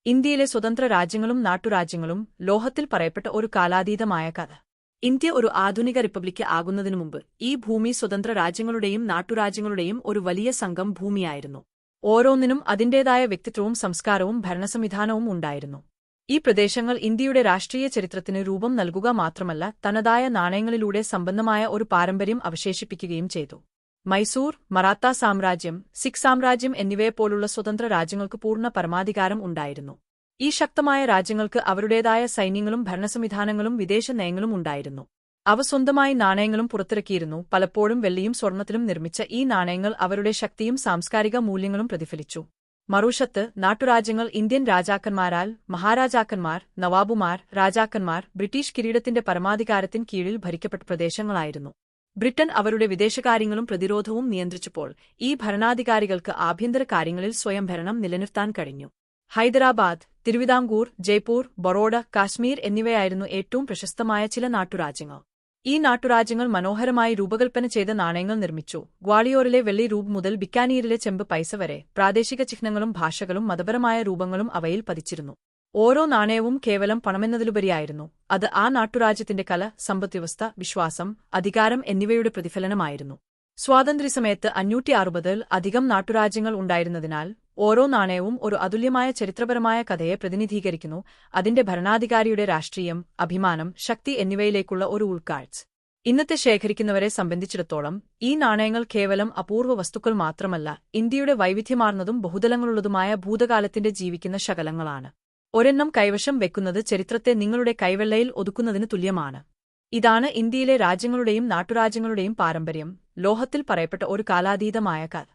ഇന്ത്യയിലെ സ്വതന്ത്ര രാജ്യങ്ങളും നാട്ടുരാജ്യങ്ങളും ലോഹത്തിൽ പറയപ്പെട്ട ഒരു കാലാതീതമായ കഥ. ഇന്ത്യ ഒരു ആധുനിക റിപ്പബ്ലിക്ക് ആകുന്നതിനു മുമ്പ് ഈ ഭൂമി സ്വതന്ത്ര രാജ്യങ്ങളുടെയും നാട്ടുരാജ്യങ്ങളുടെയും ഒരു വലിയ സംഘം ഭൂമിയായിരുന്നു. ഓരോന്നിനും അതിന്റേതായ വ്യക്തിത്വവും സംസ്കാരവും ഭരണസംവിധാനവും ഉണ്ടായിരുന്നു. ഈ പ്രദേശങ്ങൾ ഇന്ത്യയുടെ രാഷ്ട്രീയ ചരിത്രത്തിന് രൂപം നൽകുക മാത്രമല്ല, തനതായ നാണയങ്ങളിലൂടെ സമ്പന്നമായ ഒരു പാരമ്പര്യം അവശേഷിപ്പിക്കുകയും ചെയ്തു. മൈസൂർ, മറാത്ത സാമ്രാജ്യം, സിഖ് സാമ്രാജ്യം എന്നിവയെപ്പോലുള്ള സ്വതന്ത്ര രാജ്യങ്ങൾക്ക് പൂർണ്ണ പരമാധികാരം ഉണ്ടായിരുന്നു. ഈ ശക്തമായ രാജ്യങ്ങൾക്ക് അവരുടേതായ സൈന്യങ്ങളും ഭരണസംവിധാനങ്ങളും വിദേശ നയങ്ങളും ഉണ്ടായിരുന്നു. അവ സ്വന്തമായി നാണയങ്ങളും പുറത്തിറക്കിയിരുന്നു. പലപ്പോഴും വെള്ളിയും സ്വർണ്ണത്തിലും നിർമ്മിച്ച ഈ നാണയങ്ങൾ അവരുടെ ശക്തിയും സാംസ്കാരിക മൂല്യങ്ങളും പ്രതിഫലിച്ചു. മറുവശത്ത്, നാട്ടുരാജ്യങ്ങൾ ഇന്ത്യൻ രാജാക്കന്മാരാൽ മഹാരാജാക്കന്മാർ, നവാബുമാർ, രാജാക്കന്മാർ, ബ്രിട്ടീഷ് കിരീടത്തിന്റെ പരമാധികാരത്തിൻ കീഴിൽ ഭരിക്കപ്പെട്ട പ്രദേശങ്ങളായിരുന്നു. ബ്രിട്ടൻ അവരുടെ വിദേശകാര്യങ്ങളും പ്രതിരോധവും നിയന്ത്രിച്ചപ്പോൾ ഈ ഭരണാധികാരികൾക്ക് ആഭ്യന്തര കാര്യങ്ങളിൽ സ്വയംഭരണം നിലനിർത്താൻ കഴിഞ്ഞു. ഹൈദരാബാദ്, തിരുവിതാംകൂർ, ജയ്പൂർ, ബറോഡ, കാശ്മീർ എന്നിവയായിരുന്നു ഏറ്റവും പ്രശസ്തമായ ചില നാട്ടുരാജ്യങ്ങൾ. ഈ നാട്ടുരാജ്യങ്ങൾ മനോഹരമായി രൂപകൽപ്പന ചെയ്ത നാണയങ്ങൾ നിർമ്മിച്ചു. ഗ്വാളിയോറിലെ വെള്ളി രൂപ മുതൽ ബിക്കാനീറിലെ ചെമ്പ് പൈസ വരെ പ്രാദേശിക ചിഹ്നങ്ങളും ഭാഷകളും മതപരമായ രൂപങ്ങളും അവയിൽ പതിച്ചിരുന്നു. ഓരോ നാണയവും കേവലം പണമെന്നതിലുപരിയായിരുന്നു. അത് ആ നാട്ടുരാജ്യത്തിന്റെ കല, സമ്പദ്വ്യവസ്ഥ, വിശ്വാസം, അധികാരം എന്നിവയുടെ പ്രതിഫലനമായിരുന്നു. സ്വാതന്ത്ര്യസമയത്ത് 560-ൽ അധികം നാട്ടുരാജ്യങ്ങൾ ഉണ്ടായിരുന്നതിനാൽ ഓരോ നാണയവും ഒരു അതുല്യമായ ചരിത്രപരമായ കഥയെ പ്രതിനിധീകരിക്കുന്നു, അതിന്റെ ഭരണാധികാരിയുടെ രാഷ്ട്രീയം, അഭിമാനം, ശക്തി എന്നിവയിലേക്കുള്ള ഒരു ഉൾക്കാഴ്ച. ഇന്നത്തെ ശേഖരിക്കുന്നവരെ സംബന്ധിച്ചിടത്തോളം ഈ നാണയങ്ങൾ കേവലം അപൂർവ വസ്തുക്കൾ മാത്രമല്ല, ഇന്ത്യയുടെ വൈവിധ്യമാർന്നതും ബഹുതലങ്ങളുള്ളതുമായ ഭൂതകാലത്തിന്റെ ജീവിക്കുന്ന ശകലങ്ങളാണ്. ഒരെണ്ണം കൈവശം വെക്കുന്നത് ചരിത്രത്തെ നിങ്ങളുടെ കൈവെള്ളയിൽ ഒതുക്കുന്നതിന് തുല്യമാണ്. ഇതാണ് ഇന്ത്യയിലെ രാജ്യങ്ങളുടെയും നാട്ടുരാജ്യങ്ങളുടെയും പാരമ്പര്യം, ലോഹത്തിൽ പറയപ്പെട്ട ഒരു കാലാതീതമായ കഥ.